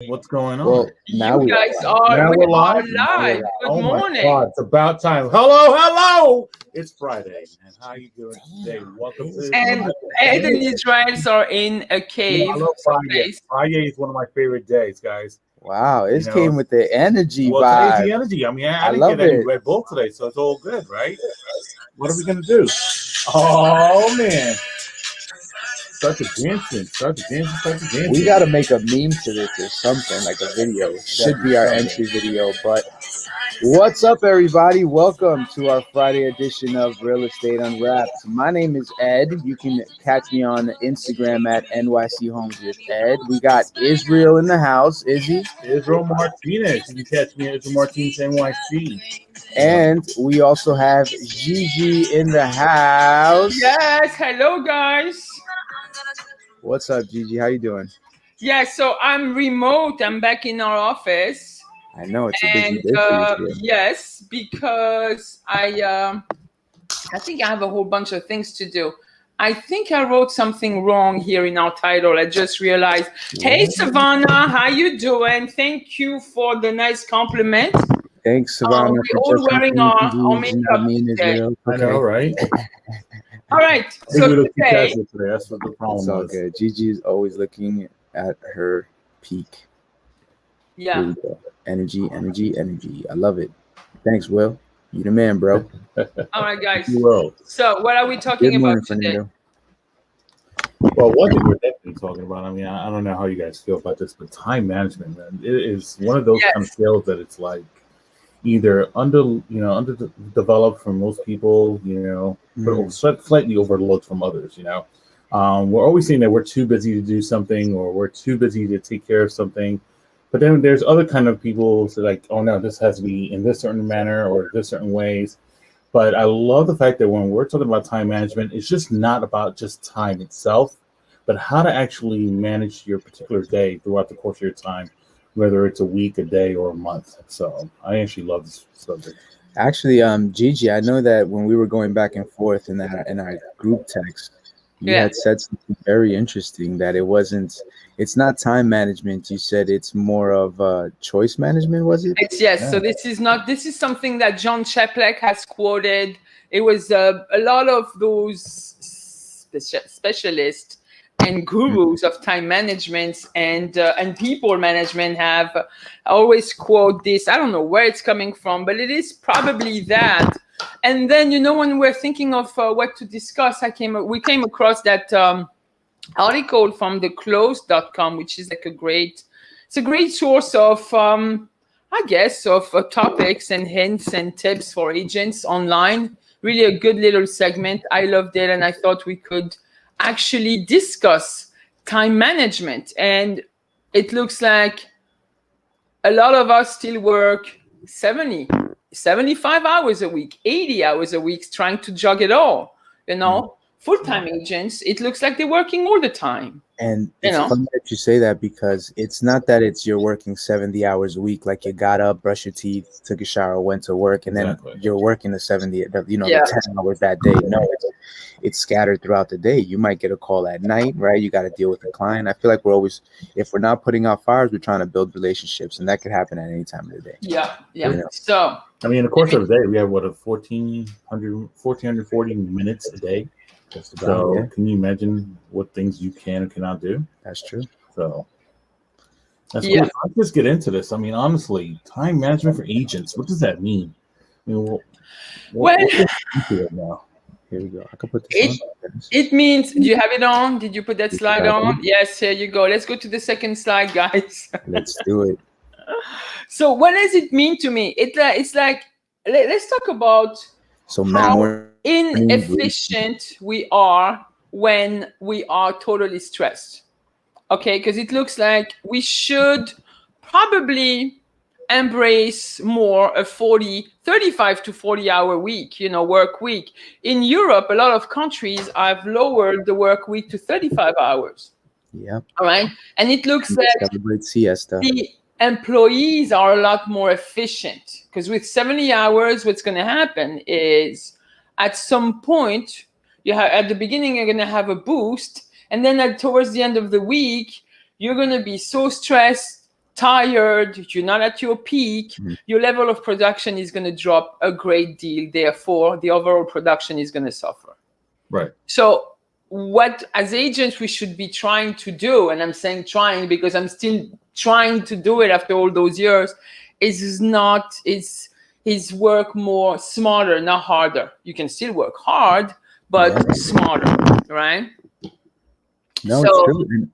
What's going on? Well, now You we guys Now we we're are live. live. Good Oh my morning. God! It's about time. Hello! It's Friday, and how you doing today? Welcome to And Ed and Israels are in a cave I love Friday. someplace. Friday is one of my favorite days, guys. Wow, You this know, came with the energy well, today's the vibe. energy. I mean, I I didn't love get any it. Red Bull today, so it's all good, right? What are we gonna do? Oh man! Start the dancing. We got to make a meme to this or something, like a video. Should be our entry video. But what's up, everybody? Welcome to our Friday edition of Real Estate Unwrapped. My name is Ed. You can catch me on Instagram at NYC Homes with Ed. We got Israel in the house. Izzy. Israel Martinez. You can catch me at Israel Martinez NYC. And we also have Gigi in the house. Yes, hello guys. What's up, Gigi? How you doing? Yeah, so I'm remote. I'm back in our office. I know it's a busy And day for you. yes, because I think I have a whole bunch of things to do. I think I wrote something wrong here in our title. I just realized. Hey, Savannah, how you doing? Thank you for the nice compliment. Thanks, Savannah. We're all wearing our makeup today. I know, right? All right. I think So we look too today, casual today. That's what the problem It's all was. good. Gigi is always looking at her peak. Here yeah. we go. Energy. I love it. Thanks, Will. You the man, bro. All right, guys. You will. So what are we talking Good morning, about today? Fernando. Well, one thing we're definitely talking about. I mean, I don't know how you guys feel about this, but time management, man, it is one of those kind of skills that it's like either underdeveloped for most people, but slightly overlooked from others. We're always saying that we're too busy to do something, or we're too busy to take care of something. But then there's other kind of people who say like, oh no, this has to be in this certain manner or this certain ways. But I love the fact that when we're talking about time management, it's just not about just time itself, but how to actually manage your particular day throughout the course of your time, whether it's a week, a day, or a month. So I actually love this subject. Actually, Gigi, I know that when we were going back and forth in our group text, you had said something very interesting, that it's not time management. You said it's more of choice management, was it? Yes. So this is something that John Cheplek has quoted. It was a lot of those specialists and gurus of time management and people management have always quote this. I don't know where it's coming from, but it is probably that. And then, when we're thinking of what to discuss, we came across that article from theclose.com, which is like a great source of, I guess, of topics and hints and tips for agents online. Really a good little segment. I loved it, and I thought we could actually discuss time management. And it looks like a lot of us still work 70, 75 hours a week, 80 hours a week, trying to juggle it all. Full-time agents, it looks like they're working all the time. And it's funny that you say that, because it's not that you're working 70 hours a week, like you got up, brushed your teeth, took a shower, went to work, and then you're working the 10 hours that day. No, it's scattered throughout the day. You might get a call at night, right? You got to deal with the client. I feel like if we're not putting out fires, we're trying to build relationships, and that could happen at any time of the day. Yeah. So, I mean, in the course of the day, we have 1,440 minutes a day. So can you imagine what things you can and cannot do? That's true. So that's cool. Let's just get into this. I mean, honestly, time management for agents, what does that mean? I mean, what now? Here we go. I can put this on. It means, do you have it on? Did you put that slide on? Yes, here you go. Let's go to the second slide, guys. Let's do it. So what does it mean to me? It's like, let's talk about how inefficient we are when we are totally stressed. Okay, because it looks like we should probably embrace more a 35 to 40 hour week, work week. In Europe, a lot of countries have lowered the work week to 35 hours. Yeah. All right. And it looks like celebrate siesta. The employees are a lot more efficient, because with 70 hours, what's going to happen is at some point, at the beginning, you're going to have a boost. And then towards the end of the week, you're going to be so stressed, tired, you're not at your peak, your level of production is going to drop a great deal. Therefore, the overall production is going to suffer. Right. So what as agents we should be trying to do, and I'm saying trying because I'm still trying to do it after all those years, is work more smarter, not harder. You can still work hard, but smarter, right? No, so it's true.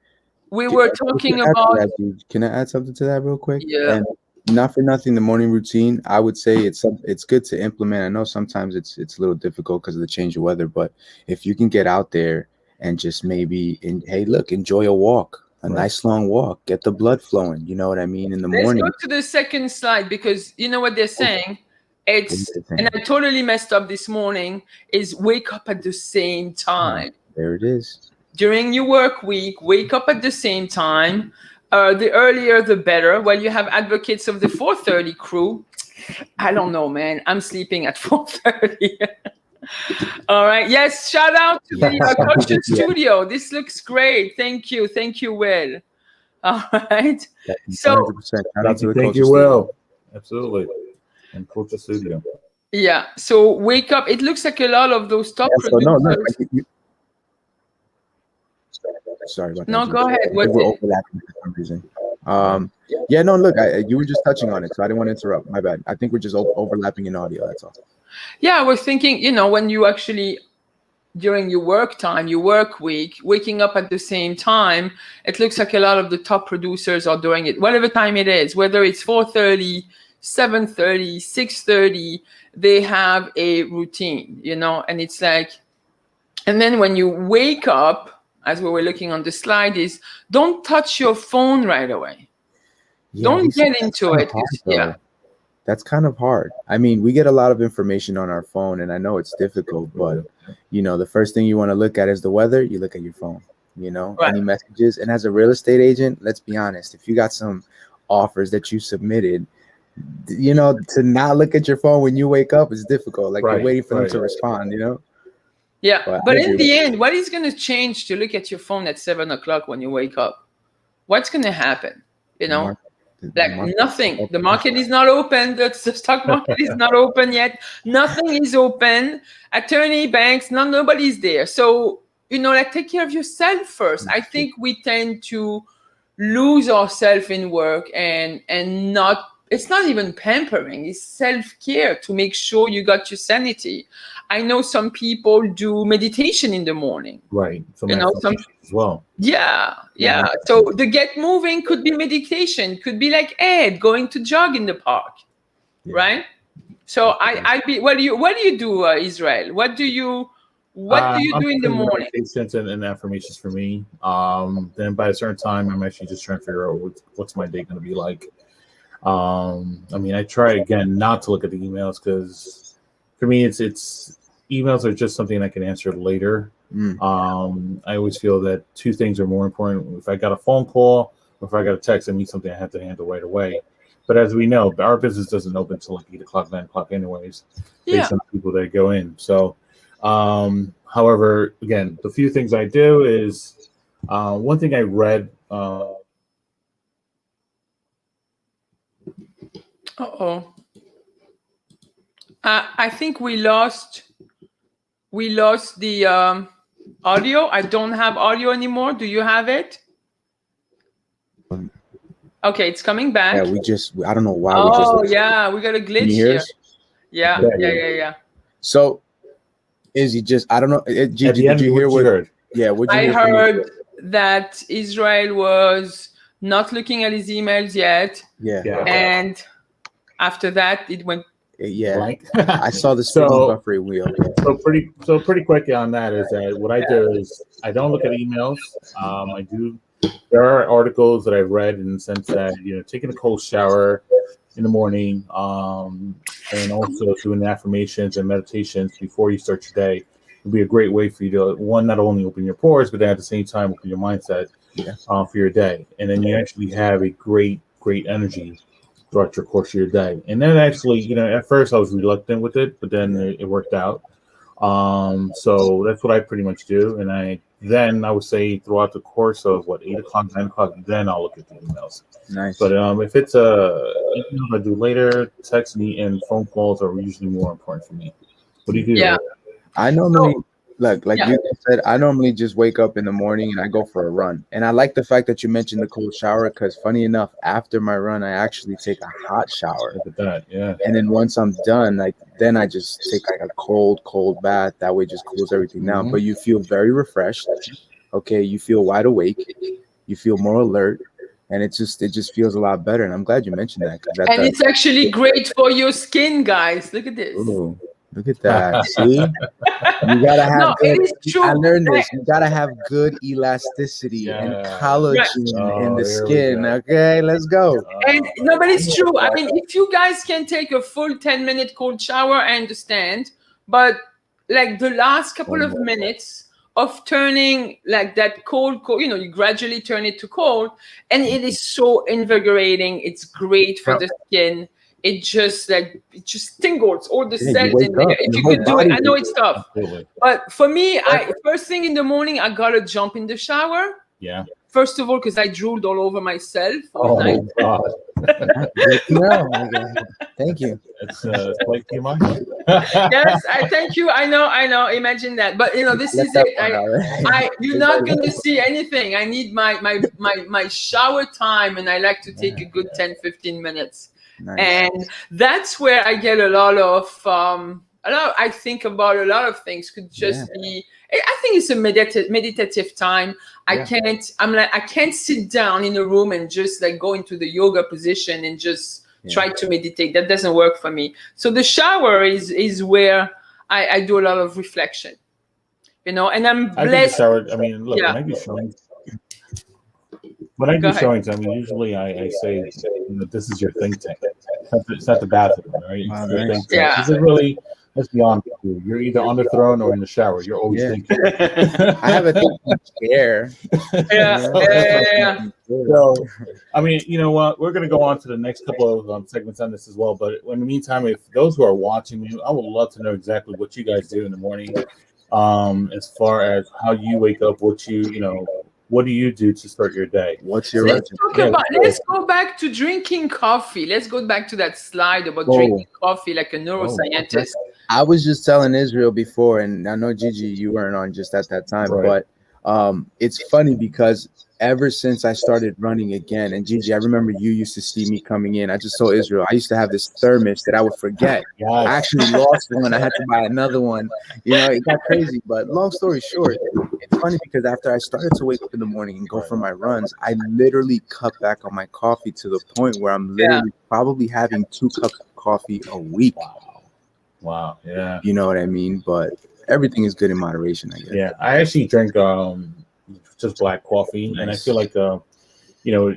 We were talking about. Can I add something to that real quick? Yeah. And not for nothing, the morning routine, I would say it's good to implement. I know sometimes it's a little difficult because of the change of weather, but if you can get out there and just maybe, hey, look, enjoy a walk, a nice long walk, get the blood flowing. You know what I mean? In the morning. Let's go to the second slide because you know what they're saying. And I totally messed up this morning, is wake up at the same time. There it is. During your work week, wake up at the same time. The earlier, the better. Well, you have advocates of the 4:30 crew. I don't know, man. I'm sleeping at 4:30. All right. Yes. Shout out to the Culture Studio. This looks great. Thank you. Thank you, Will. All right. So, thank you, Will. Absolutely. And Culture Studio. Yeah. So wake up. It looks like a lot of those top producers. Sorry about that. No, go ahead. We're overlapping for some reason. Yeah, no, look, you were just touching on it, so I didn't want to interrupt. My bad. I think we're just overlapping in audio. That's all. Yeah, I was thinking, when you actually, during your work time, your work week, waking up at the same time, it looks like a lot of the top producers are doing it, whatever time it is, whether it's 4:30, 7:30, 6:30, they have a routine, and it's like, and then when you wake up, as we were looking on the slide, is don't touch your phone right away. Don't get into it. That's kind of hard. I mean, we get a lot of information on our phone, and I know it's difficult, but the first thing you want to look at is the weather. You look at your phone, any messages. And as a real estate agent, let's be honest, if you got some offers that you submitted, to not look at your phone when you wake up is difficult. Like you're waiting for them to respond, Yeah, but in the end, what is going to change to look at your phone at 7 o'clock when you wake up? What's going to happen? Nothing. The market is not open. The stock market is not open yet. Nothing is open. Attorney, banks, nobody's there. So, take care of yourself first. I think we tend to lose ourselves in work and not. It's not even pampering. It's self-care to make sure you got your sanity. I know some people do meditation in the morning. Right. Some as well. Yeah. So the get moving could be meditation. Could be like Ed going to jog in the park, right? So what do you do, Israel? What do you do in the morning? And affirmations for me. Then by a certain time, I'm actually just trying to figure out what's my day going to be like. I try again not to look at the emails because for me, it's emails are just something I can answer later. I always feel that two things are more important. If I got a phone call or if I got a text, it means something I have to handle right away. But as we know, our business doesn't open until like 8 o'clock, 9 o'clock anyways, based on the people that go in. So, however, again, the few things I do is one thing I read. I think we lost the audio. I don't have audio anymore. Do you have it? Okay, it's coming back. Yeah, I don't know why. We got a glitch here. Yeah. So, I don't know. Did you hear what you heard? Yeah, I heard that Israel was not looking at his emails yet. Yeah. And after that, it went. Blank. I saw the buffer wheel. So pretty quick on that is that what I do is I don't look at emails. There are articles that I've read in the sense that taking a cold shower in the morning, and also doing affirmations and meditations before you start your day would be a great way for you to not only open your pores, but then at the same time open your mindset for your day, and then you actually have a great energy throughout your course of your day. And then actually, at first I was reluctant with it, but then it worked out. So that's what I pretty much do. And I then I would say throughout the course of 8 o'clock, 9 o'clock, then I'll look at the emails. Nice. But if it's email I do later, text me and phone calls are usually more important for me. What do you do? Yeah. I normally you said, I normally just wake up in the morning and I go for a run. And I like the fact that you mentioned the cold shower, because funny enough, after my run, I actually take a hot shower. Look at that, yeah. And then once I'm done, then I just take a cold bath. That way, just cools everything down. But you feel very refreshed. Okay, you feel wide awake. You feel more alert. And it just feels a lot better. And I'm glad you mentioned that. It's actually great for your skin, guys. Look at this. Ooh. Look at that. See? You gotta have good. It is true. I learned this. You gotta have good elasticity and collagen in the skin. Okay, let's go. And no, but it's true. I mean, if you guys can take a full 10-minute cold shower, I understand. But like the last couple of minutes of turning like that cold, you gradually turn it to cold, and it is so invigorating. It's great for the skin. It just tingles all the cells in there. If you could do it, I know it's tough. But for me, first thing in the morning, I gotta jump in the shower. Yeah. First of all, because I drooled all over myself. Oh my God. Thank you. It's like TMI. Yes, I thank you. I know. Imagine that. But this is it. You're not gonna see anything. I need my shower time, and I like to take a good 10-15 minutes. Nice. And that's where I get a lot of I think about a lot of things. Could just be. I think it's a meditative time. I can't sit down in a room and just like go into the yoga position and just try to meditate. That doesn't work for me. So the shower is where I do a lot of reflection. And I'm blessed. When I do showings. When I do showings, usually I say, this is your think tank. It's not the bathroom, right? It's your think tank. Is it really? Let's be honest with you. You're either on the throne or in the shower. You're always thinking. I have a thinking chair. Yeah. So, you know what? We're going to go on to the next couple of segments on this as well. But in the meantime, if those who are watching me, I would love to know exactly what you guys do in the morning, as far as how you wake up, what do you do to start your day? What's your Let's go back to drinking coffee. Let's go back to that slide about drinking coffee like a neuroscientist. I was just telling Israel before, and I know Gigi, you weren't on just at that time, but it's funny because ever since I started running again, and Gigi, I remember you used to see me coming in. I just told Israel, I used to have this thermos that I would forget. I actually lost one. I had to buy another one. It got crazy. But long story short, it's funny because after I started to wake up in the morning and go for my runs, I literally cut back on my coffee to the point where I'm literally probably having 2 cups of coffee a week. Wow. Yeah. You know what I mean? But everything is good in moderation, I guess. Yeah. I actually drink just black coffee. Nice. And I feel like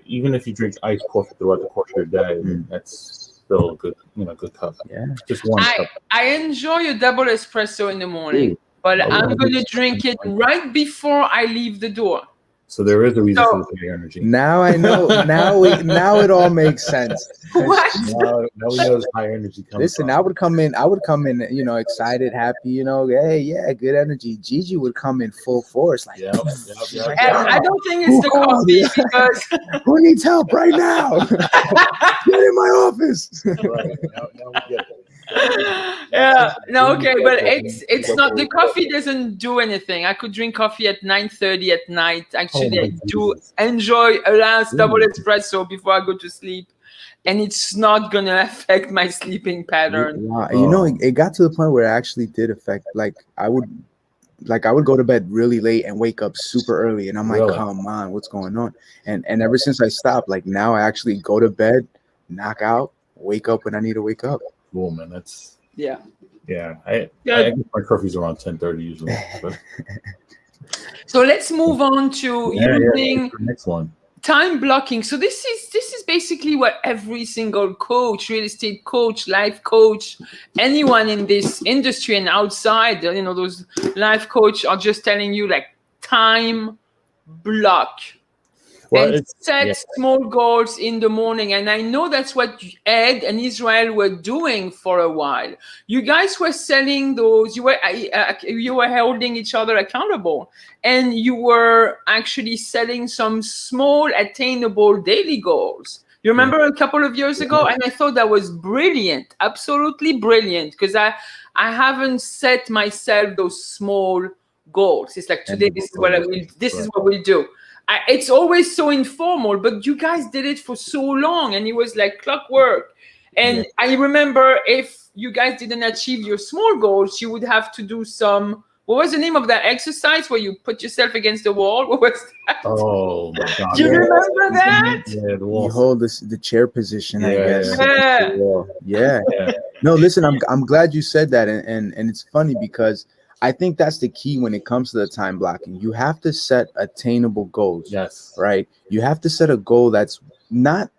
even if you drink iced coffee throughout the course of your day, that's still a good good cup. Yeah. Just one cup. I enjoy a double espresso in the morning, but I'm gonna drink it right before I leave the door. So there is a reason for the high energy. Now I know. Now it all makes sense. What? Now we know this high energy comes. Listen, I would come in, excited, happy, hey, yeah, good energy. Gigi would come in full force, like. And I don't think it's the coffee because who needs help right now? Get in my office. Right. Now we get it. But it's not, the coffee doesn't do anything. I could drink coffee at 9:30 at night. Actually, I do enjoy a last double espresso before I go to sleep, and it's not gonna affect my sleeping pattern. It got to the point where it actually did affect. I would go to bed really late and wake up super early, and I'm like, come on, what's going on? And ever since I stopped, now I actually go to bed, knock out, wake up when I need to wake up. Cool, man. That's yeah. I get my curfew's around 10:30 usually. But. So let's move on to using the next one. Time blocking. So this is basically what every single coach, real estate coach, life coach, anyone in this industry and outside, those life coach are just telling you, time block. Well, and set small goals in the morning. And I know that's what Ed and Israel were doing for a while. You guys were selling those. You were holding each other accountable, and you were actually setting some small, attainable daily goals. You remember a couple of years ago, and I thought that was brilliant, absolutely brilliant, because I haven't set myself those small goals. It's like today, this is what I will. This is what we'll do. It's always so informal, but you guys did it for so long, and it was like clockwork. And I remember if you guys didn't achieve your small goals, you would have to do some. What was the name of that exercise where you put yourself against the wall? What was that? Oh my God! Do you remember that? Yeah, you hold the chair position, I guess. Yeah. No, listen, I'm glad you said that, and it's funny because I think that's the key when it comes to the time blocking. You have to set attainable goals. Yes. Right. You have to set a goal that's not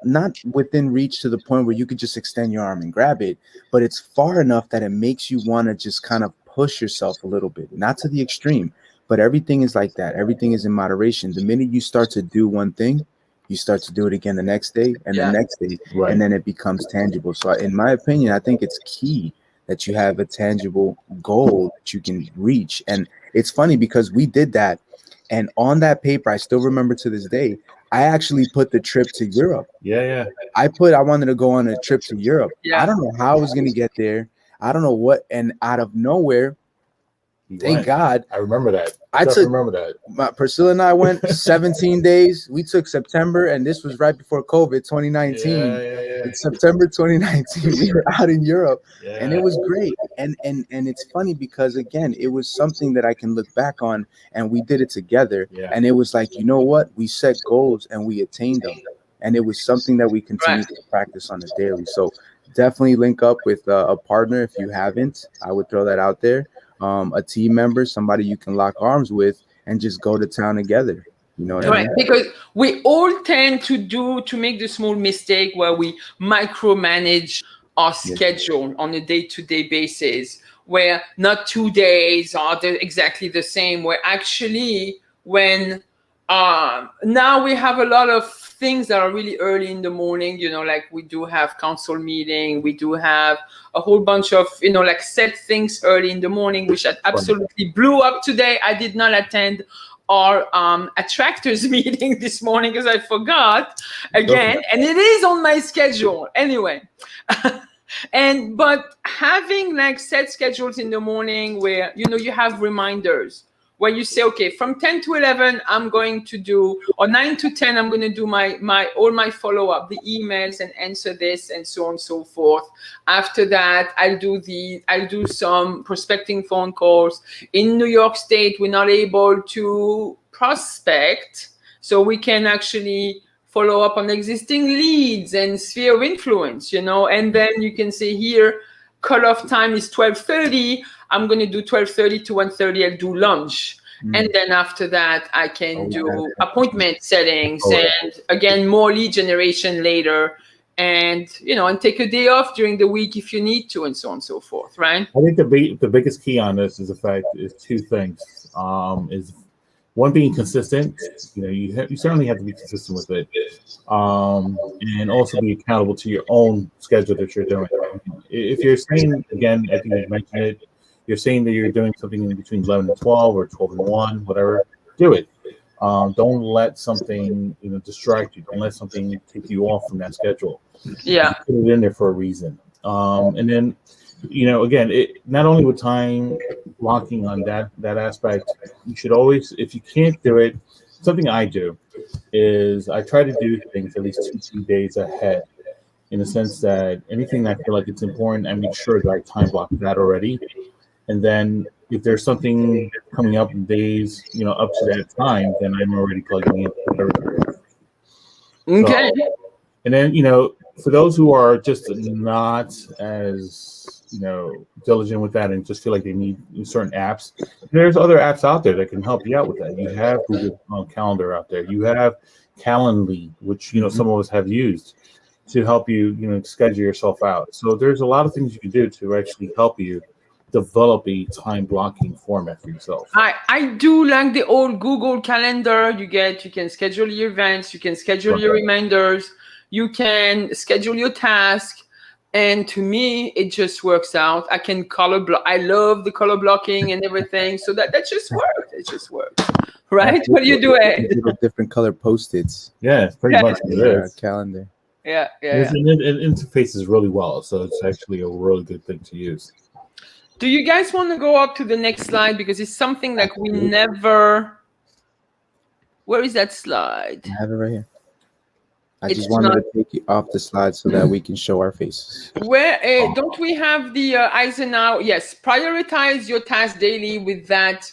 within reach to the point where you could just extend your arm and grab it, but it's far enough that it makes you want to just kind of push yourself a little bit, not to the extreme, but everything is like that. Everything is in moderation. The minute you start to do one thing, you start to do it again the next day and the next day, and then it becomes tangible. So in my opinion, I think it's key that you have a tangible goal that you can reach. And it's funny because we did that. And on that paper, I still remember to this day, I actually put the trip to Europe. I wanted to go on a trip to Europe. I don't know how I was going to get there. I don't know what. And out of nowhere, thank God. I remember that. Priscilla and I went 17 days. We took September, and this was right before COVID, 2019. In September 2019, we were out in Europe, and it was great. And it's funny because, again, it was something that I can look back on, and we did it together. And it was like, you know what? We set goals, and we attained them. And it was something that we continue to practice on a daily. So definitely link up with a partner if you haven't. I would throw that out there. A team member, somebody you can lock arms with, and just go to town together. You know what I mean? Because we all tend to make the small mistake where we micromanage our schedule on a day-to-day basis, where not 2 days are exactly the same, where actually when now we have a lot of things that are really early in the morning, like we do have council meeting, we do have a whole bunch of, like set things early in the morning, which absolutely blew up today. I did not attend our attractors meeting this morning because I forgot again, and it is on my schedule anyway. But having like set schedules in the morning where, you have reminders, where you say, okay, from 10 to 11, I'm going to do, or 9 to 10, I'm going to do all my follow-up, the emails, and answer this, and so on and so forth. After that, I'll do some prospecting phone calls. In New York State, we're not able to prospect, so we can actually follow up on existing leads and sphere of influence, and then you can say here, cutoff time is 12:30. I'm going to do 12:30 to 1:30. I'll do lunch. And then after that, I can do appointment settings and again, more lead generation later, and, and take a day off during the week if you need to, and so on and so forth. Right. I think the biggest key on this is two things. Is one, being consistent. You certainly have to be consistent with it, and also be accountable to your own schedule that you're doing. If you're saying, again, I think you mentioned it, you're saying that you're doing something in between 11 and 12 or 12 and 1, whatever, do it. Don't let something distract you. Don't let something take you off from that schedule. Put it in there for a reason. And then, again, not only with time blocking on that aspect, you should always, if you can't do it, something I do is I try to do things at least 2 days ahead, in the sense that anything that I feel like it's important, I make sure that I time block that already. And then if there's something coming up in days, up to that time, then I'm already plugging in. Okay. So, and then, for those who are just not as, diligent with that and just feel like they need certain apps, there's other apps out there that can help you out with that. You have Google Calendar out there. You have Calendly, which, some of us have used to help you, schedule yourself out. So there's a lot of things you can do to actually help you develop a time blocking format for yourself. I do like the old Google Calendar. You can schedule your events, you can schedule your reminders, you can schedule your task. And to me, it just works out. I can color block. I love the color blocking and everything. So that just works. It just works. Right? What do you do, Ed? Different color Post-its. Yeah, it's pretty much what it is. Calendar. Yeah. It interfaces really well. So it's actually a really good thing to use. Do you guys want to go up to the next slide? Because it's something like we never... Where is that slide? I have it right here. I just wanted to take it off the slide so that we can show our faces. Where don't we have the Eisenhower? Yes, prioritize your task daily with that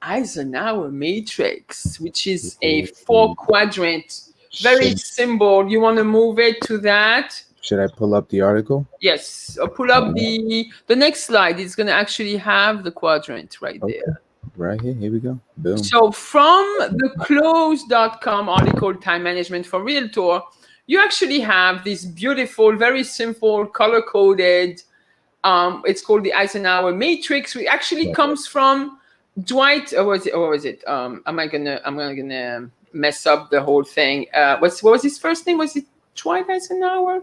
Eisenhower Matrix, which is a 4-quadrant, very simple. You want to move it to that? Should I pull up the article? Yes, pull up the next slide. It's going to actually have the quadrant right there. Right here. Here we go. Boom. So from the close.com article, Time Management for Realtor, you actually have this beautiful, very simple, color-coded, it's called the Eisenhower Matrix, which actually comes from Dwight, or was it? I'm gonna mess up the whole thing. What was his first name? Was it Dwight Eisenhower?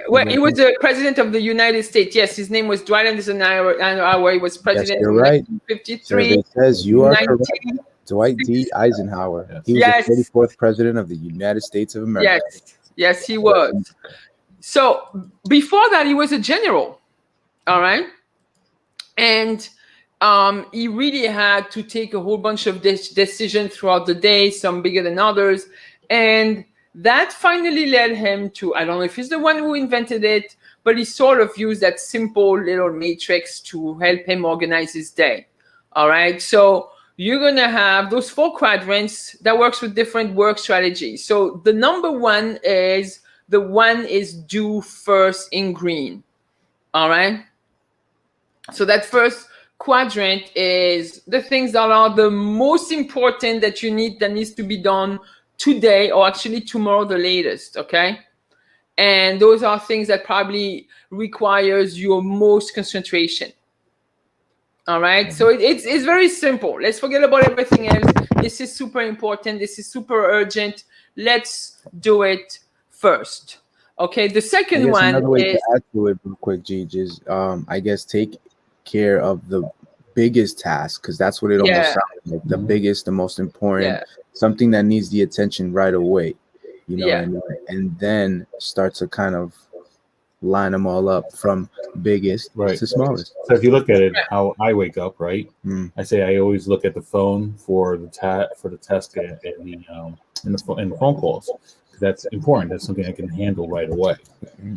Well, he was the president of the United States. Yes, his name was Dwight Eisenhower. He was president in 1953. It says you are correct. Dwight D. Eisenhower. He was the 34th president of the United States of America. Yes, he was. So before that, he was a general. All right, and he really had to take a whole bunch of decisions throughout the day, some bigger than others, and that finally led him to, I don't know if he's the one who invented it, but he sort of used that simple little matrix to help him organize his day. All right. So you're going to have those 4 quadrants that works with different work strategies. So the number one is do first in green. All right. So that first quadrant is the things that are the most important that needs to be done today, or actually tomorrow the latest, okay? And those are things that probably requires your most concentration. All right, so it's very simple. Let's forget about everything else. This is super important. This is super urgent. Let's do it first. Okay, the second one another way to add to it real quick, Gigi, is I guess take care of the biggest task, because that's what it almost sounds like. The biggest, the most important, something that needs the attention right away, you know, and then start to kind of line them all up from biggest to smallest. So if you look at it, how I wake up, right? I say I always look at the phone for the task and the phone calls. That's important. That's something I can handle right away.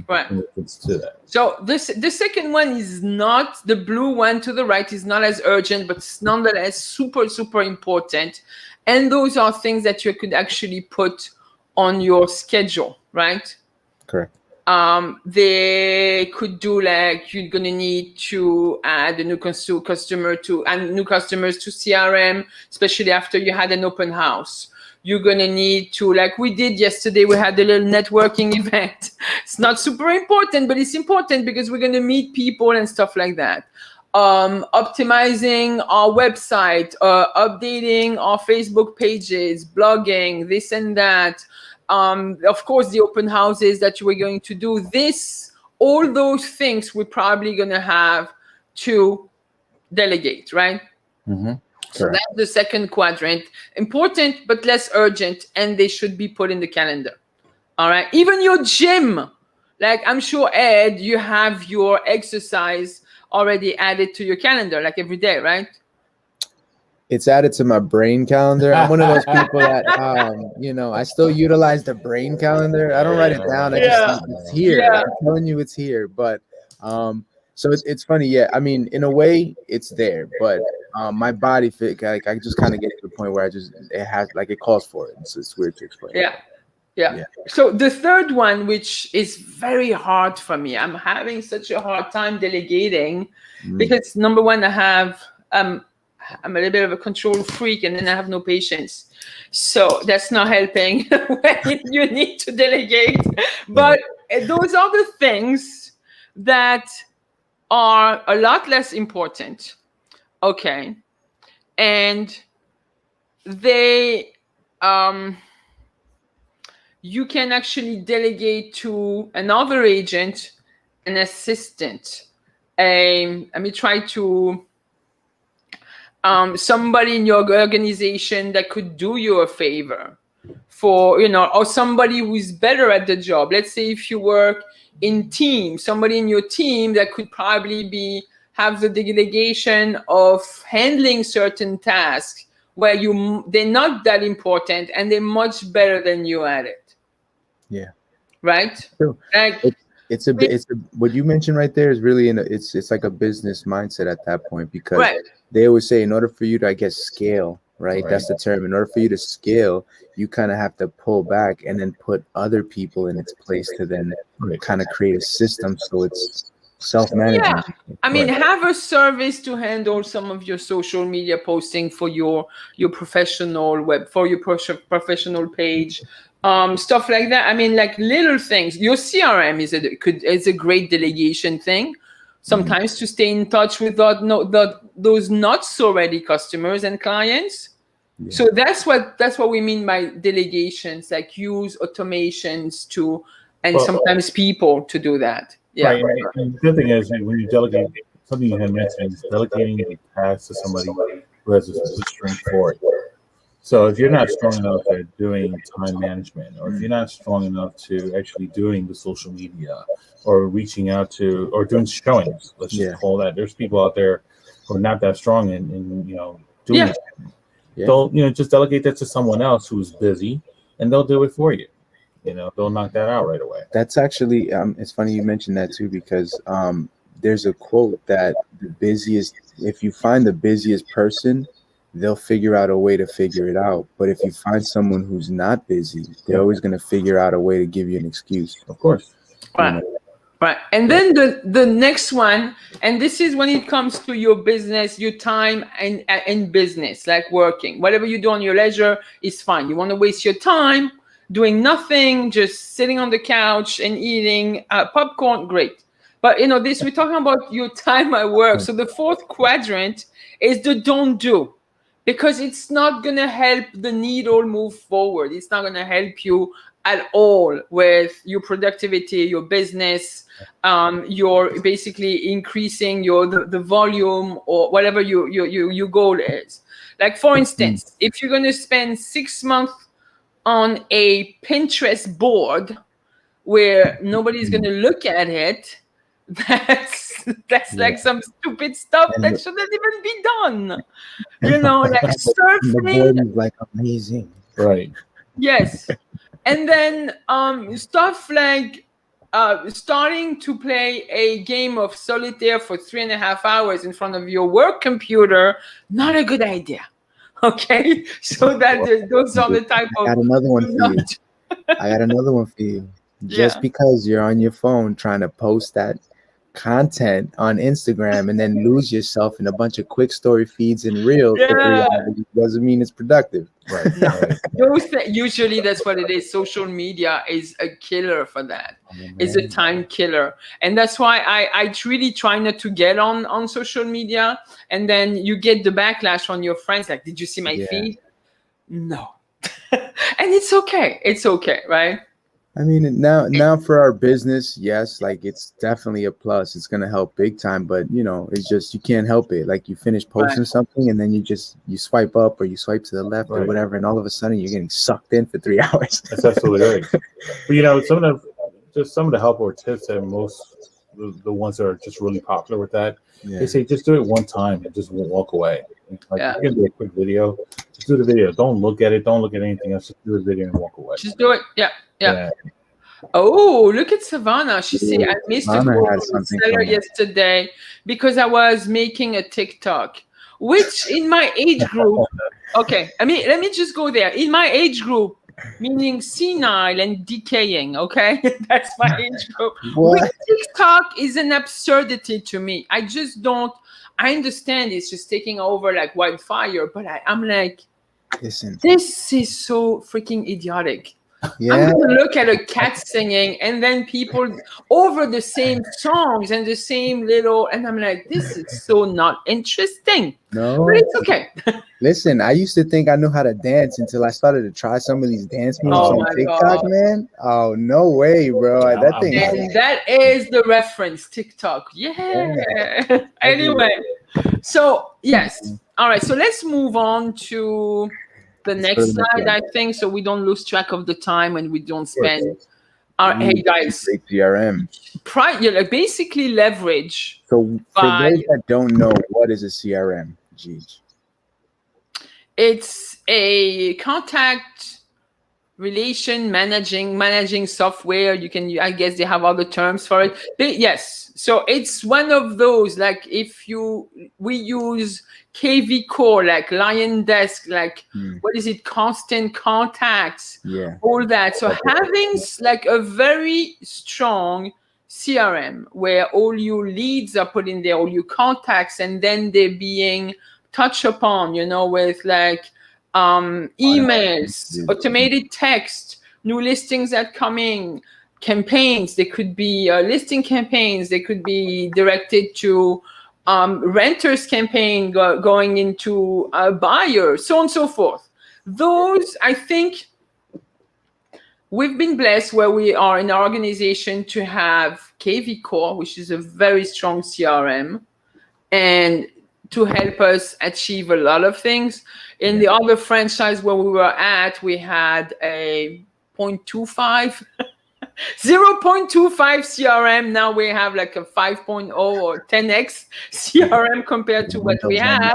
Right. To that. So the second one is not, the blue one to the right is not as urgent, but it's nonetheless super, super important. And those are things that you could actually put on your schedule, right? Correct. They could do like, you're going to need to add a new customers to CRM, especially after you had an open house. You're going to need to, like we did yesterday, we had a little networking event. It's not super important, but it's important because we're going to meet people and stuff like that. Optimizing our website, updating our Facebook pages, blogging, this and that. Of course, the open houses that you were going to do. All those things we're probably going to have to delegate, right? Mm-hmm. So that's the second quadrant. Important, but less urgent, and they should be put in the calendar. All right. Even your gym, like I'm sure, Ed, you have your exercise already added to your calendar, like every day, right? It's added to my brain calendar. I'm one of those people that, I still utilize the brain calendar. I don't write it down. It's here. Yeah. I'm telling you, it's here. But so it's funny. Yeah. I mean, in a way, it's there, but my body fit. Like, I just kind of get to the point where it calls for it. So it's weird to explain. Yeah. So the third one, which is very hard for me, I'm having such a hard time delegating because number one, I'm a little bit of a control freak, and then I have no patience. So that's not helping when you need to delegate. But those are the things that are a lot less important. Okay. And they, you can actually delegate to another agent, an assistant. Let me try to, somebody in your organization that could do you a favor for, or somebody who's better at the job. Let's say if you work in team, somebody in your team that could probably have the delegation of handling certain tasks where they're not that important and they're much better than you at it. Yeah. Right. True. Like, it's what you mentioned right there is really it's like a business mindset at that point, because they always say in order for you to, I guess, scale, right? That's the term. In order for you to scale, you kind of have to pull back and then put other people in its place to then kind of create a system so it's self-management. Yeah. I mean, have a service to handle some of your social media posting for your professional for your professional page. Stuff like that. I mean, like little things. Your CRM is a great delegation thing. Sometimes to stay in touch with those not so ready customers and clients. Yeah. So that's what we mean by delegations. Like use automations sometimes people to do that. Yeah. Right. And the good thing is when you delegate, something you had mentioned is delegating the task to somebody who has a strength for it. So if you're not strong enough at doing time management, or if you're not strong enough to actually doing the social media or reaching out to or doing showings, let's just call that. There's people out there who are not that strong in doing it. They'll just delegate that to someone else who's busy, and they'll do it for you. They'll knock that out right away. That's actually it's funny you mentioned that too, because there's a quote that if you find the busiest person, they'll figure out a way to figure it out. But if you find someone who's not busy, they're always going to figure out a way to give you an excuse. Of course. Right. Right. And then the next one, and this is when it comes to your business, your time and business, like working. Whatever you do on your leisure is fine. You want to waste your time doing nothing, just sitting on the couch and eating popcorn, great. But we're talking about your time at work. So the fourth quadrant is the don't do. Because it's not going to help the needle move forward. It's not going to help you at all with your productivity, your business. You're basically increasing the volume or whatever your goal is. Like, for instance, if you're going to spend 6 months on a Pinterest board where nobody's going to look at it, that's like some stupid stuff that shouldn't even be done. Like surfing. The board is like amazing. Right. Yes. And then stuff like starting to play a game of solitaire for 3.5 hours in front of your work computer, not a good idea. Okay? So that those are the type of... I got another one for you. Just because you're on your phone trying to post that content on Instagram and then lose yourself in a bunch of quick story feeds and reels for 3 hours doesn't mean it's productive. Right. Usually that's what it is. Social media is a killer for that. It's a time killer. And that's why I really try not to get on social media. And then you get the backlash on your friends. Like, did you see my feed? No. And it's okay. It's okay, right? I mean, now for our business, yes, like it's definitely a plus. It's gonna help big time, but it's just you can't help it. Like you finish posting something and then you swipe up or you swipe to the left or whatever, and all of a sudden you're getting sucked in for 3 hours. That's absolutely right. But some of the help or tips that the ones that are just really popular with that, they say just do it one time and just walk away. Like you can do a quick video, just do the video. Don't look at it. Don't look at anything else. Just do the video and walk away. Just do it. Yeah. Oh, look at Savannah. She said, I missed a call from Seller yesterday because I was making a TikTok, which in my age group, okay, let me just go there. In my age group, meaning senile and decaying, okay? That's my age group. TikTok is an absurdity to me. I understand it's just taking over like wildfire, but I'm like, listen, this is so freaking idiotic. Yeah. I'm going to look at a cat singing and then people over the same songs and the same little, and I'm like, this is so not interesting. No. But it's okay. Listen, I used to think I knew how to dance until I started to try some of these dance moves on TikTok, God. Man. Oh, no way, bro. Yeah, that thing. And that is the reference, TikTok. Yeah. Anyway, so yes. All right. So let's move on to the next slide, I think, so we don't lose track of the time and we don't spend. Hey guys, CRM. Basically leverage. So for those that don't know, what is a CRM, Gigi? It's a contact relation managing software. You can, I guess they have other terms for it. Yes. So it's one of those, like we use KV Core, like Lion Desk, like what is it? Constant Contacts, all that. So having like a very strong CRM where all your leads are put in there, all your contacts, and then they're being touched upon, with like emails, automated text, new listings that coming, campaigns. They could be listing campaigns. They could be directed to renters campaign going into a buyer, so on and so forth. Those, I think, we've been blessed where we are in our organization to have KV Core, which is a very strong CRM, and to help us achieve a lot of things. In the other franchise where we were at, we had a 0.25 CRM. Now we have like a 5.0 or 10x CRM compared to what we had.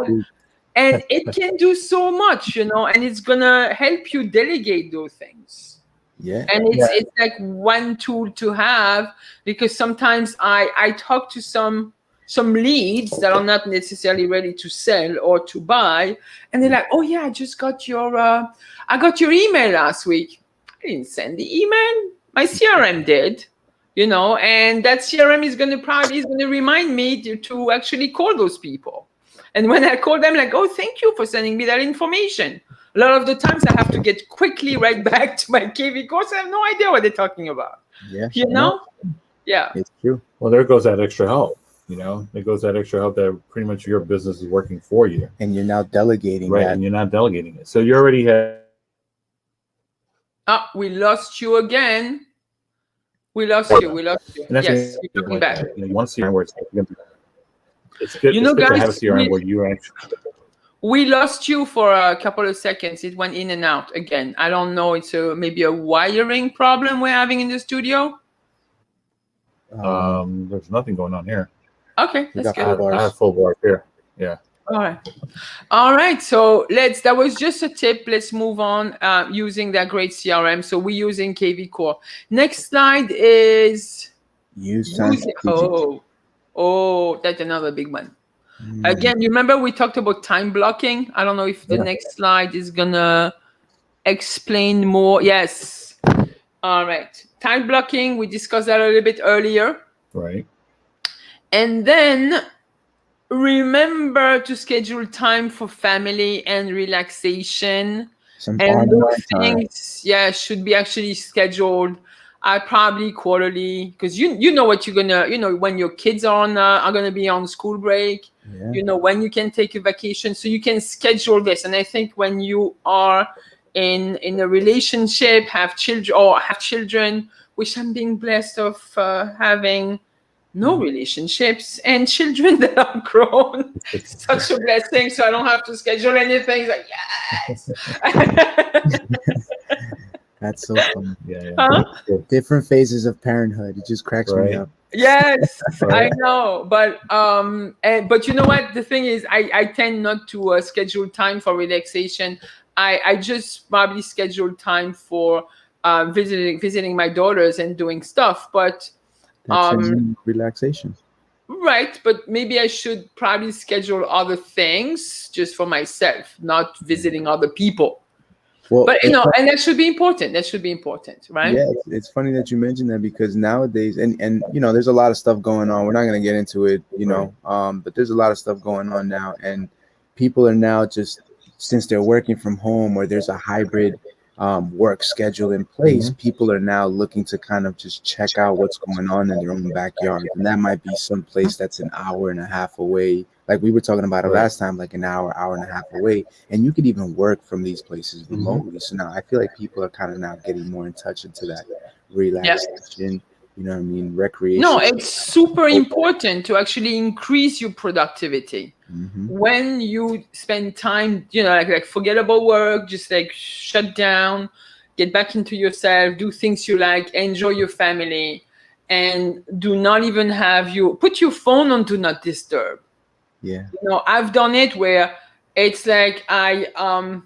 And it can do so much, and it's going to help you delegate those things. Yeah. And it's like one tool to have, because sometimes I talk to some leads that are not necessarily ready to sell or to buy, and they're like, oh yeah, I just got I got your email last week. I didn't send the email. My CRM did, and that CRM is going to remind me to actually call those people. And when I call them, like, oh, thank you for sending me that information. A lot of the times I have to get quickly right back to my KV course. I have no idea what they're talking about. Yeah. Yeah. It's true. Well, there goes that extra help. It goes that extra help that pretty much your business is working for you. And you're now delegating right, that. And you're not delegating it. So you already have. We lost you again. We lost you. Yes, you're coming back. One CRM where it's good, guys, to have a CRM where you actually. We lost you for a couple of seconds. It went in and out again. I don't know. It's maybe a wiring problem we're having in the studio. There's nothing going on here. Okay, that's good. I have full bar here. Yeah. All right. So that was just a tip. Let's move on using that great CRM. So we're using KV Core. Next slide is Oh, that's another big one. Again, you remember we talked about time blocking? I don't know if the next slide is gonna explain more. Yes. All right. Time blocking, we discussed that a little bit earlier. Right. And then remember to schedule time for family and relaxation. And those things, should be actually scheduled probably quarterly, because you know what you're gonna, when your kids are gonna be on school break, when you can take a vacation, so you can schedule this. And I think when you are in a relationship, have children, which I'm being blessed of having no relationships and children that are grown. It's such a blessing. So I don't have to schedule anything. It's like, yes. That's so fun. Different phases of parenthood. It just cracks me up. Yes, I know. But you know what? The thing is, I tend not to schedule time for relaxation. I just probably schedule time for visiting my daughters and doing stuff. But relaxation. Right, but maybe I should probably schedule other things just for myself, not visiting other people. Well, but and that should be important. That should be important, right? Yeah, it's funny that you mentioned that, because nowadays, and there's a lot of stuff going on. We're not going to get into it, but there's a lot of stuff going on now, and people are now just, since they're working from home or there's a hybrid work schedule in place, people are now looking to kind of just check out what's going on in their own backyard. And that might be some place that's an hour and a half away. Like we were talking about it last time, like an hour and a half away. And you could even work from these places remotely. So now I feel like people are kind of now getting more in touch into that relaxation, you know what I mean, recreation. No, it's super important to actually increase your productivity. When you spend time, you know, like forget about work, just like shut down, get back into yourself, do things you like, enjoy your family, and do not even put your phone on do not disturb. Yeah. You know, I've done it where it's like on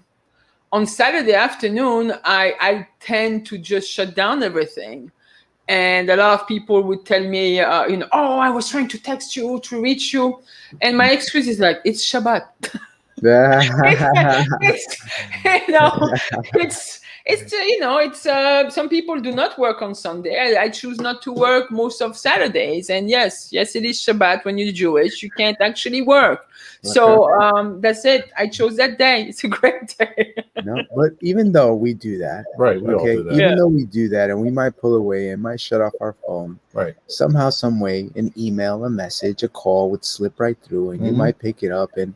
Saturday afternoon, I tend to just shut down everything. And a lot of people would tell me, you know, oh, I was trying to text you to reach you. And my excuse is like, it's Shabbat. It's some people do not work on Sunday. I choose not to work most of Saturdays. And yes, it is Shabbat. When you're Jewish, you can't actually work. So that's it. I chose that day. It's a great day. No, but even though we do that, right? We all do that. Even though we do that, and we might pull away and might shut off our phone, right? Somehow, some way, an email, a message, a call would slip right through, and you might pick it up. And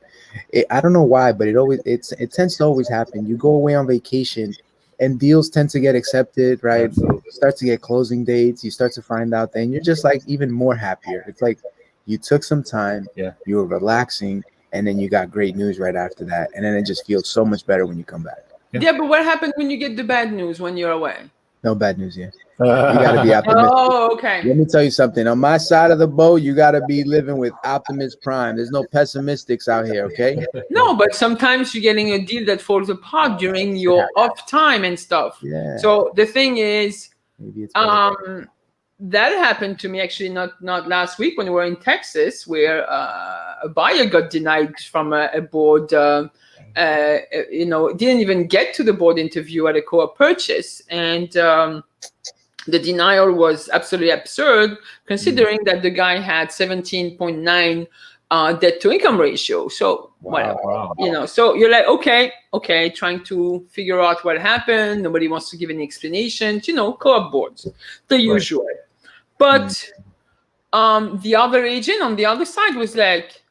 I don't know why, but it tends to always happen. You go away on vacation, and deals tend to get accepted, right? Absolutely. You start to get closing dates. You start to find out, then you're just like even more happier. It's like you took some time, you were relaxing, and then you got great news right after that, and then it just feels so much better when you come back. Yeah, but what happens when you get the bad news when you're away? No bad news yet. You gotta be optimistic. Oh, okay. Let me tell you something. On my side of the boat, you gotta be living with Optimus Prime. There's no pessimistics out here, okay? No, but sometimes you're getting a deal that falls apart during your off time and stuff. Yeah. So the thing is, maybe it's that happened to me actually not last week when we were in Texas, where a buyer got denied from a board. Didn't even get to the board interview at a co-op purchase, and the denial was absolutely absurd, considering that the guy had 17.9 debt to income ratio. So so you're like, okay, trying to figure out what happened. Nobody wants to give any explanations. Co-op boards, the usual. But the other agent on the other side was like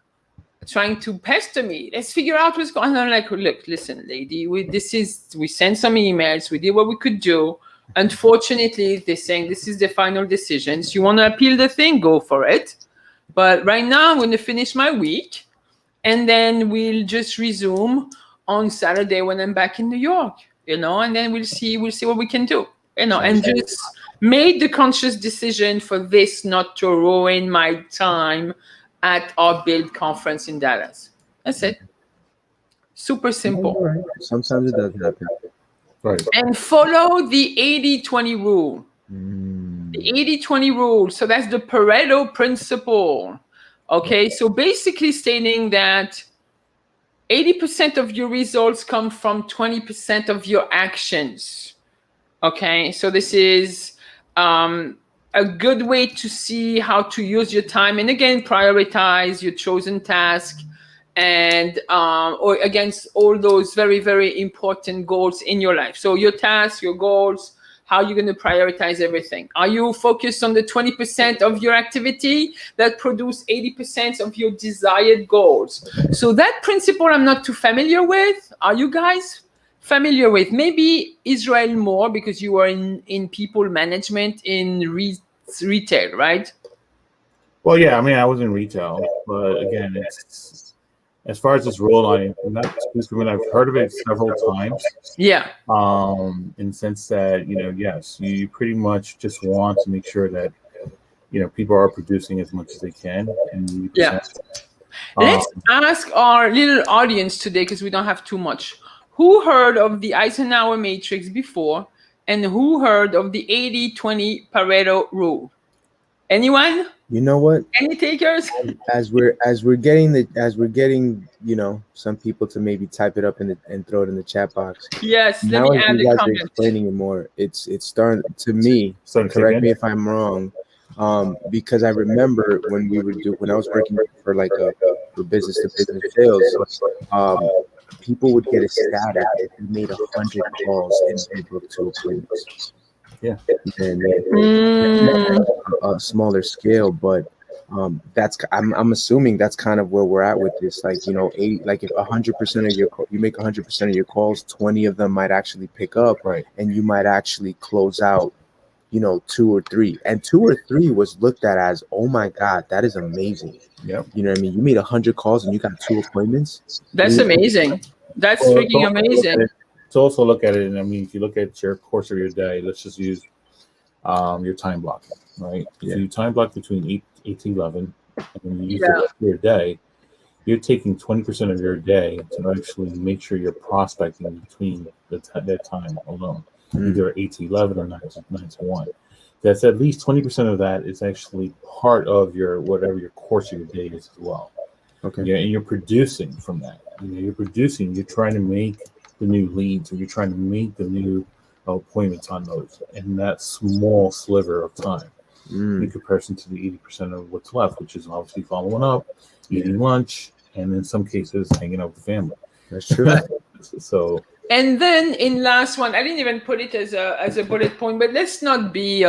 trying to pester me. Let's figure out what's going on. I'm like, look, listen, lady, we sent some emails. We did what we could do. Unfortunately, they're saying this is the final decisions. You want to appeal the thing, go for it. But right now, I'm going to finish my week, and then we'll just resume on Saturday when I'm back in New York, and then we'll see what we can do, and just made the conscious decision for this not to ruin my time at our build conference in Dallas. That's it. Super simple. Right. Sometimes it does happen. Right. And follow the 80-20 rule. The 80-20 rule. So that's the Pareto principle. Okay. So basically stating that 80% of your results come from 20% of your actions. Okay. So this is a good way to see how to use your time. And again, prioritize your chosen task and or against all those very, very important goals in your life. So your tasks, your goals, how you're going to prioritize everything. Are you focused on the 20% of your activity that produce 80% of your desired goals? So that principle I'm not too familiar with. Are you guys familiar with? Maybe Israel more, because you are in people management in retail, right? Well, yeah, I mean, I was in retail, but again, it's as far as this rule, I'm not exclusive. I've heard of it several times. Yeah. In the sense that, yes, you pretty much just want to make sure that, people are producing as much as they can. And let's ask our little audience today, because we don't have too much. Who heard of the Eisenhower Matrix before, and who heard of the 80-20 Pareto rule? Anyone? You know what? Any takers? As we're getting some people to maybe type it up and throw it in the chat box. Yes. Now let me add you guys comment. are explaining it more. It's starting to me. Correct me if I'm wrong. Because I remember when I was working for like for business to business sales. people would get ecstatic if you made 100 calls and you booked 2 appointments. Yeah. And a smaller scale, but that's I'm assuming that's kind of where we're at with this. Like, you know, like if 100% of you make 100% of your calls, 20 of them might actually pick up, right? And you might actually close out, you know, 2 or 3. And 2 or 3 was looked at as, oh my God, that is amazing. Yeah. You know what I mean? You made 100 calls and you got 2 appointments. That's amazing. That's freaking amazing. To also look at it, and I mean, if you look at your course of your day, let's just use your time blocking, right? If you time block between 8 to 11, and you use the rest of your day, you're taking 20% of your day to actually make sure you're prospecting between that time alone, either 8 to 11 or 9 to 1. That's at least 20% of that is actually part of your whatever your course of your day is as well. Okay. Yeah, and you're producing from that. You know, you're trying to make the new leads, or you're trying to make the new appointments on those, and that small sliver of time in comparison to the 80% of what's left, which is obviously following up, eating lunch, and in some cases hanging out with family. That's true. So, and then in last one, I didn't even put it as a bullet point, but let's not be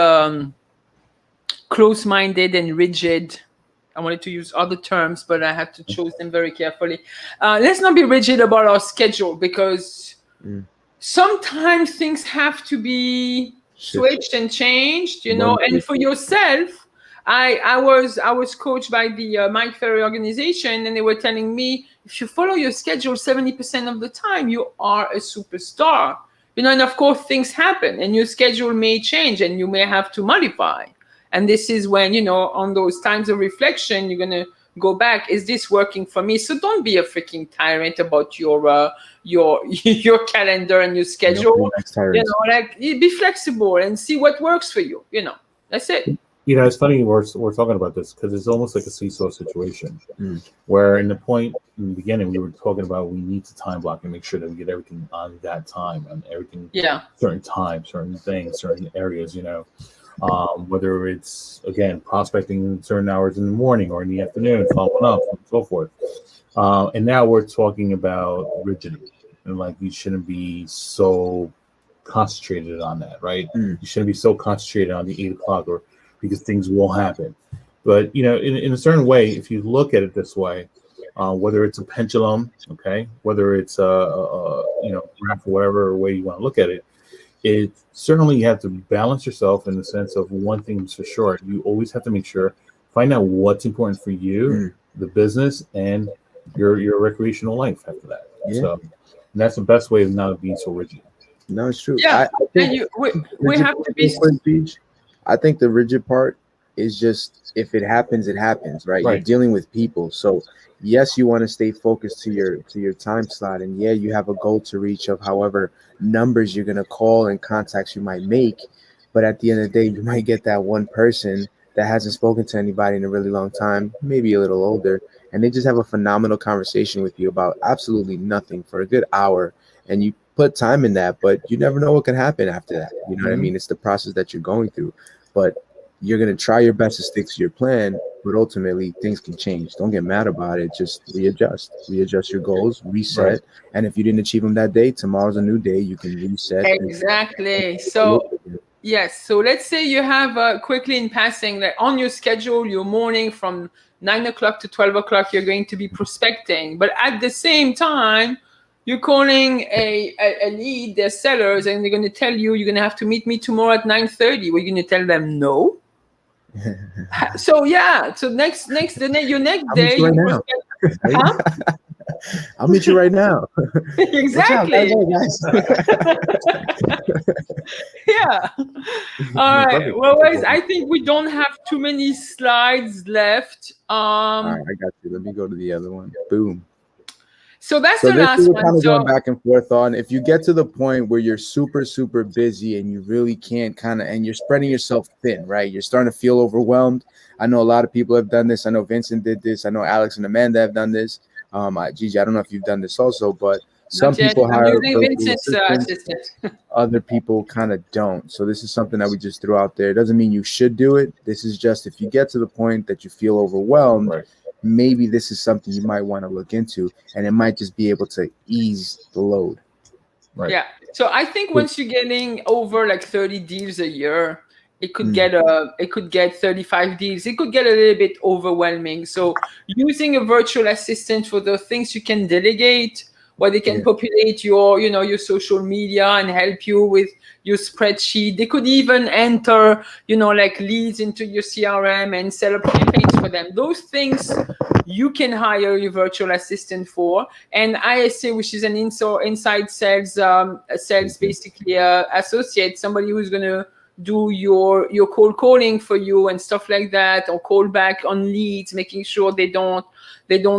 close-minded and rigid. I wanted to use other terms, but I had to choose them very carefully. Let's not be rigid about our schedule, because sometimes things have to be switched and changed, you know. And for yourself, I was coached by the Mike Ferry organization, and they were telling me, if you follow your schedule 70% of the time, you are a superstar, you know. And of course, things happen, and your schedule may change, and you may have to modify. And this is when, you know, on those times of reflection, you're going to go back. Is this working for me? So don't be a freaking tyrant about your calendar and your schedule. You know, like, be flexible and see what works for you. You know, that's it. You know, it's funny we're talking about this, because it's almost like a seesaw situation where in the beginning, we were talking about we need to time block and make sure that we get everything on that time and everything, certain times, certain things, certain areas, you know. Whether it's, again, prospecting in certain hours in the morning or in the afternoon, following up, and so forth. And now we're talking about rigidity, and like, you shouldn't be so concentrated on that, right? You shouldn't be so concentrated on the 8 o'clock, or because things will happen. But, you know, in a certain way, if you look at it this way, whether it's a pendulum, okay, whether it's you know, graph, or whatever way you want to look at it, it certainly, you have to balance yourself in the sense of one thing for sure. You always have to make sure, find out what's important for you, the business, and your recreational life after that. So, and that's the best way of not being so rigid. No, it's true. Yeah, we have to be. I think the rigid part is just, if it happens, it happens, right? You're dealing with people, so yes, you want to stay focused to your time slot, and you have a goal to reach of however numbers you're gonna call and contacts you might make. But at the end of the day, you might get that one person that hasn't spoken to anybody in a really long time, maybe a little older, and they just have a phenomenal conversation with you about absolutely nothing for a good hour, and you put time in that, but you never know what can happen after that. You know what I mean? It's the process that you're going through, but you're going to try your best to stick to your plan, but ultimately things can change. Don't get mad about it. Just readjust your goals, reset. And if you didn't achieve them that day, tomorrow's a new day. You can reset. Exactly. So yes. So let's say you have quickly in passing, like on your schedule, your morning from 9 o'clock to 12 o'clock, you're going to be prospecting. But at the same time, you're calling a lead, their sellers, and they're going to tell you, you're going to have to meet me tomorrow at 9:30. We're going to tell them no. So your next day, I'll meet you right now. Exactly. Yeah. All right. Well, guys, I think we don't have too many slides left. All right, I got you. Let me go to the other one. Boom. So that's the last one. Kind of going back and forth on, if you get to the point where you're super, super busy and you really can't and you're spreading yourself thin, right? You're starting to feel overwhelmed. I know a lot of people have done this. I know Vincent did this. I know Alex and Amanda have done this. Gigi, I don't know if you've done this also, but some people hire Vincent's assistant. Other people kind of don't. So this is something that we just threw out there. It doesn't mean you should do it. This is just, if you get to the point that you feel overwhelmed, maybe this is something you might want to look into, and it might just be able to ease the load. Right. Yeah. So I think once you're getting over like 30 deals a year, it could get 35 deals. It could get a little bit overwhelming. So using a virtual assistant for the things you can delegate, where they can populate your, your social media and help you with your spreadsheet. They could even enter, like leads into your CRM and set up campaigns for them. Those things you can hire your virtual assistant for. And ISA, which is an inside sales, basically associate, somebody who's going to do your cold calling for you and stuff like that, or call back on leads, making sure they don't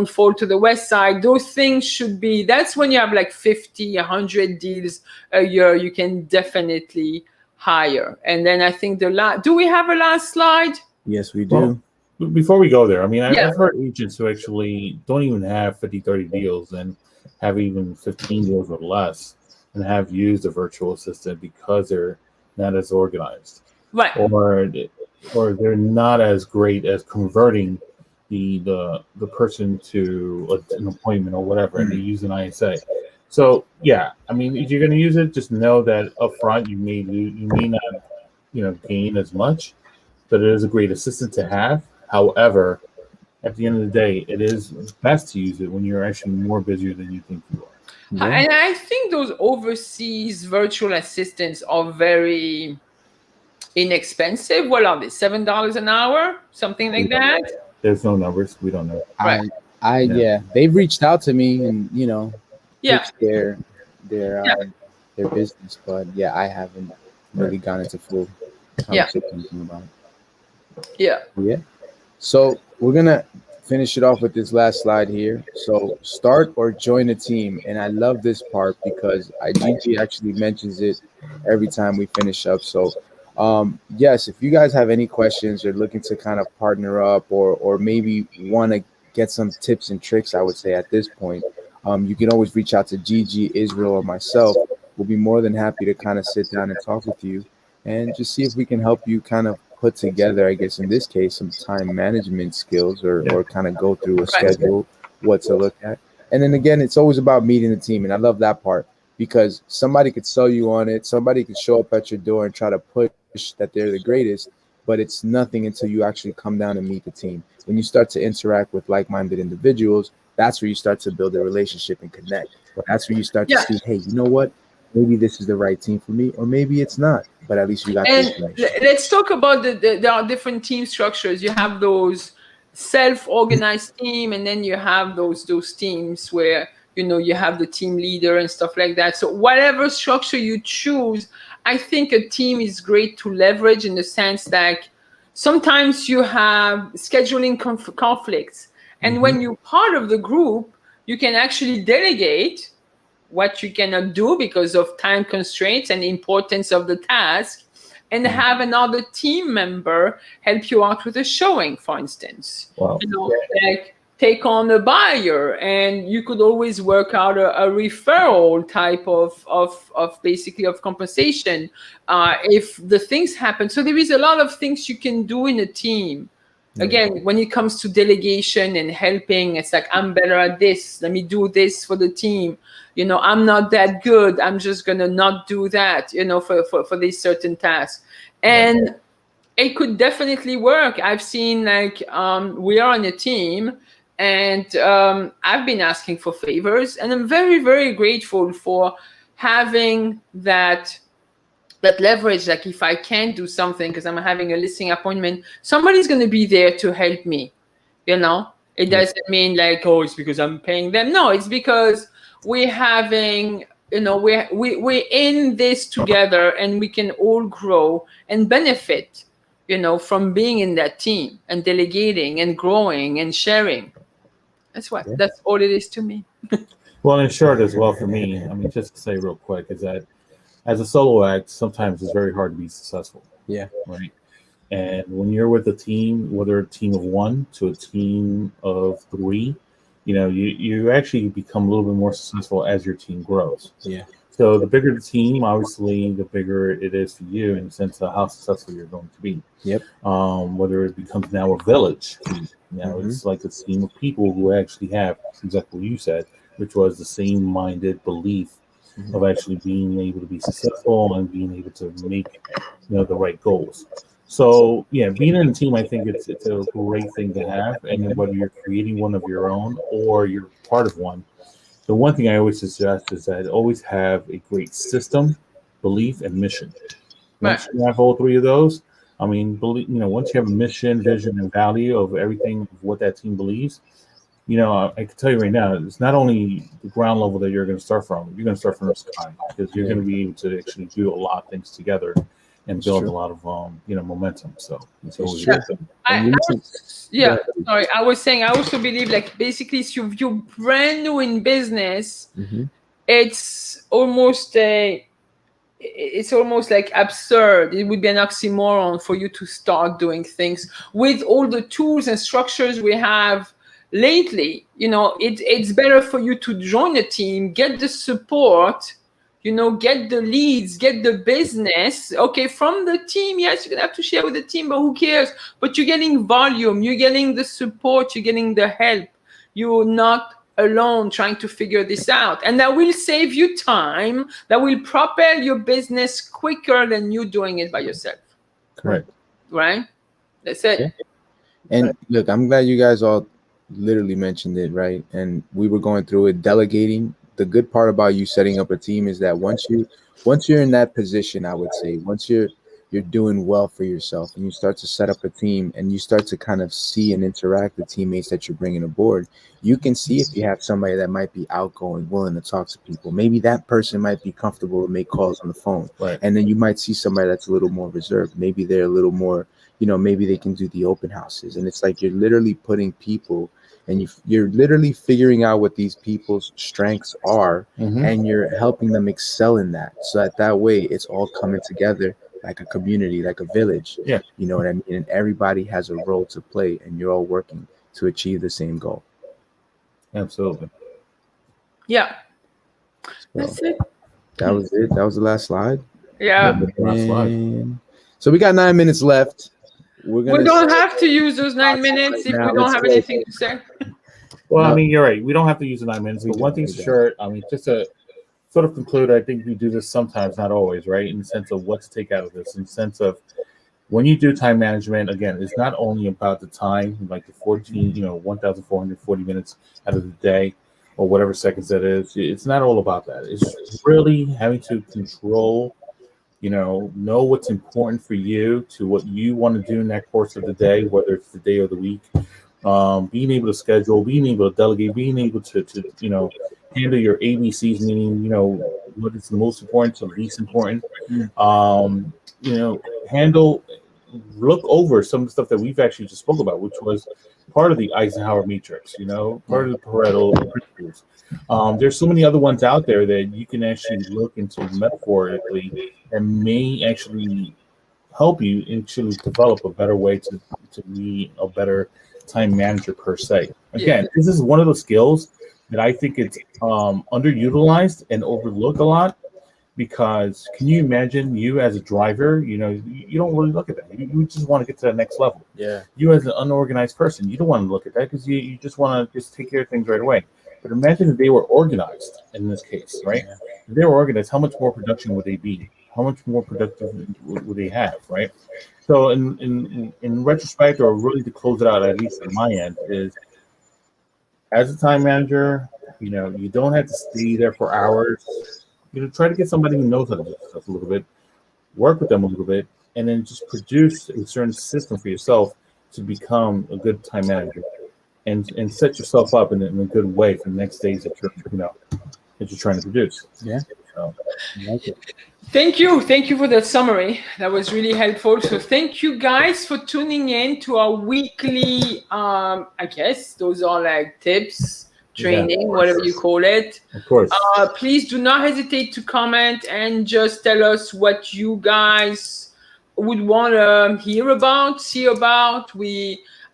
fall to the west side. Those things should be, that's when you have like 50, 100 deals a year, you can definitely hire. And then I think do we have a last slide? Yes, we do. Well, before we go there, I mean, I've heard agents who actually don't even have 50, 30 deals and have even 15 deals or less and have used a virtual assistant because they're not as organized. Right. Or they're not as great as converting the person to an appointment or whatever, and they use an ISA. So yeah, I mean, if you're going to use it, just know that up front you may not gain as much, but it is a great assistant to have. However, at the end of the day, it is best to use it when you're actually more busier than you think you are. Yeah. And I think those overseas virtual assistants are very inexpensive. What are they? $7 an hour, something like that. There's no numbers. We don't know. Right. They've reached out to me and pitched their business, but I haven't really gone into full conversation about it. Yeah. So we're gonna finish it off with this last slide here. So start or join a team, and I love this part because Gigi actually mentions it every time we finish up. So yes, if you guys have any questions or looking to kind of partner up or maybe want to get some tips and tricks, I would say at this point, you can always reach out to Gigi, Israel, or myself. We'll be more than happy to kind of sit down and talk with you and just see if we can help you kind of put together, I guess in this case, some time management skills or kind of go through a schedule, what to look at. And then again, it's always about meeting the team. And I love that part because somebody could sell you on it. Somebody could show up at your door and try to push that they're the greatest, but it's nothing until you actually come down and meet the team. When you start to interact with like-minded individuals, that's where you start to build a relationship and connect. That's where you start to see, hey, you know what? Maybe this is the right team for me, or maybe it's not, but at least you got this connection. Let's talk about there are different team structures. You have those self-organized team, and then you have those teams where, you have the team leader and stuff like that. So whatever structure you choose, I think a team is great to leverage in the sense that sometimes you have scheduling conflicts. And when you're part of the group, you can actually delegate what you cannot do because of time constraints and the importance of the task, and have another team member help you out with a showing, for instance. Wow. Like take on a buyer, and you could always work out a referral type of basically of compensation if the things happen. So there is a lot of things you can do in a team. Again, when it comes to delegation and helping, it's like, I'm better at this. Let me do this for the team. I'm not that good. I'm just going to not do that, for these certain tasks. And it could definitely work. I've seen we are on a team, and I've been asking for favors, and I'm very, very grateful for having that leverage. Like if I can't do something because I'm having a listing appointment, somebody's going to be there to help me. It doesn't mean like, oh, it's because I'm paying them. No, it's because we're having, we're in this together, and we can all grow and benefit, from being in that team and delegating and growing and sharing. That's all it is to me. Well, in short as well for me, I mean, just to say real quick is that as a solo act, sometimes it's very hard to be successful. Yeah. Right. And when you're with a team, whether a team of 1 to a team of 3, you actually become a little bit more successful as your team grows. Yeah. So the bigger the team, obviously, the bigger it is for you in the sense of how successful you're going to be. Yep. Whether it becomes now a village, Now it's like a team of people who actually have exactly what you said, which was the same minded belief of actually being able to be successful and being able to make the right goals. So yeah, being in a team, I think it's a great thing to have, and whether you're creating one of your own or you're part of one, the one thing I always suggest is that always have a great system, belief, and mission. Once you have all three of those, I mean, once you have a mission, vision, and value of everything of what that team believes, I can tell you right now, it's not only the ground level that you're going to start from. You're going to start from the sky because you're going to be able to actually do a lot of things together and build a lot of momentum. So it's always good. Sorry, I was saying I also believe like basically if you're brand new in business, it's almost like absurd. It would be an oxymoron for you to start doing things with all the tools and structures we have lately. It's better for you to join a team, get the support, get the leads, get the business. Okay, from the team, yes, you're gonna have to share with the team, but who cares? But you're getting volume, you're getting the support, you're getting the help. You're not alone trying to figure this out, and that will save you time, that will propel your business quicker than you doing it by yourself. Correct. Right? That's it. Yeah. And look, I'm glad you guys all literally mentioned it, right? And we were going through it, delegating. The good part about you setting up a team is that once you're in that position, I would say, once you're doing well for yourself and you start to set up a team and you start to kind of see and interact with teammates that you're bringing aboard, you can see if you have somebody that might be outgoing, willing to talk to people. Maybe that person might be comfortable to make calls on the phone. Right. And then you might see somebody that's a little more reserved. Maybe they're a little more, maybe they can do the open houses. And it's like you're literally putting people and you're literally figuring out what these people's strengths are, and you're helping them excel in that. So that way it's all coming together like a community, like a village. Yeah. You know what I mean? And everybody has a role to play and you're all working to achieve the same goal. Absolutely. Yeah. So that's it. That was it. That was the last slide. Yeah. Last slide. So we got 9 minutes left. We don't have to use those 9 minutes if we don't have anything to say. Well, I mean, you're right. We don't have to use the 9 minutes. But one thing's sure, I mean, just to sort of conclude, I think we do this sometimes, not always, right? In the sense of what to take out of this, in the sense of when you do time management, again, it's not only about the time, like the 1,440 minutes out of the day or whatever seconds that is. It's not all about that. It's really having to control, know what's important for you to what you want to do in that course of the day, whether it's the day or the week. Being able to schedule, being able to delegate, being able to handle your ABCs, meaning what is the most important to least important. Look over some of the stuff that we've actually just spoke about, which was part of the Eisenhower Matrix, part of the Pareto principles. There's so many other ones out there that you can actually look into metaphorically and may actually help you actually develop a better way to be a better time manager per se. Again, this is one of those skills that I think it's underutilized and overlooked a lot, because can you imagine you as a driver, you don't really look at that. You just want to get to the next level. Yeah. You as an unorganized person, you don't want to look at that because you just want to just take care of things right away. But imagine if they were organized in this case, right? Yeah. If they were organized, how much more production would they be? How much more productive would they have, right? So in retrospect, or really to close it out, at least on my end, is as a time manager, you don't have to stay there for hours. Try to get somebody who knows how to do stuff a little bit, work with them a little bit, and then just produce a certain system for yourself to become a good time manager, and set yourself up in a good way for the next days that you're trying to produce. Yeah. So, I like it. Thank you for that summary. That was really helpful. So thank you guys for tuning in to our weekly, I guess those are like tips, training, whatever you call it. Of course. Please do not hesitate to comment and just tell us what you guys would want to hear about, see about.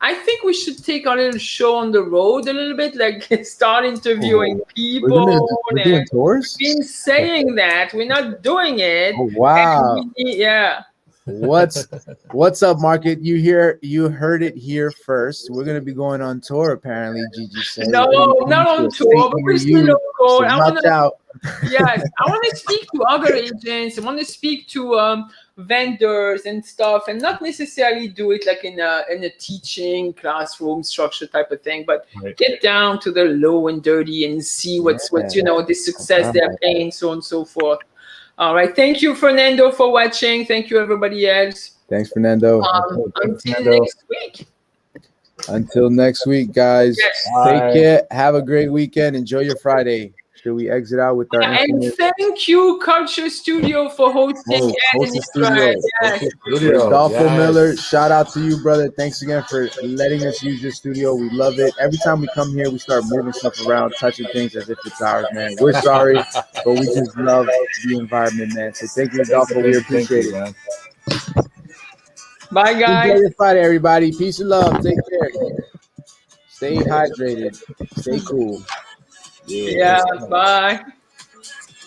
I think we should take our little show on the road a little bit, like start interviewing people. We're doing tours? We've been saying that. We're not doing it. Oh, wow. Yeah. What's up, market? You heard it here first. We're gonna be going on tour, apparently. Gigi said. No, not on tour, but we're still local. So watch out. Yes, I want to speak to other agents. I want to speak to vendors and stuff, and not necessarily do it like in a teaching classroom structure type of thing, but get down to the low and dirty and see what's the success they're paying, so on and so forth. All right. Thank you, Fernando, for watching. Thank you, everybody else. Thanks, Fernando. Until next week. Until next week, guys. Yes. Take care. Have a great weekend. Enjoy your Friday. Should we exit out with our and thank you, Culture Studio, for hosting Studio. Yes. Rodolfo Miller, shout out to you, brother. Thanks again for letting us use your studio. We love it. Every time we come here, we start moving stuff around, touching things as if it's ours, man. We're sorry, but we just love the environment, man. So thank you, Rodolfo. We appreciate it, man. Bye, guys. Enjoy your Friday, everybody. Peace and love. Take care. Stay hydrated. Stay cool. Yeah, bye.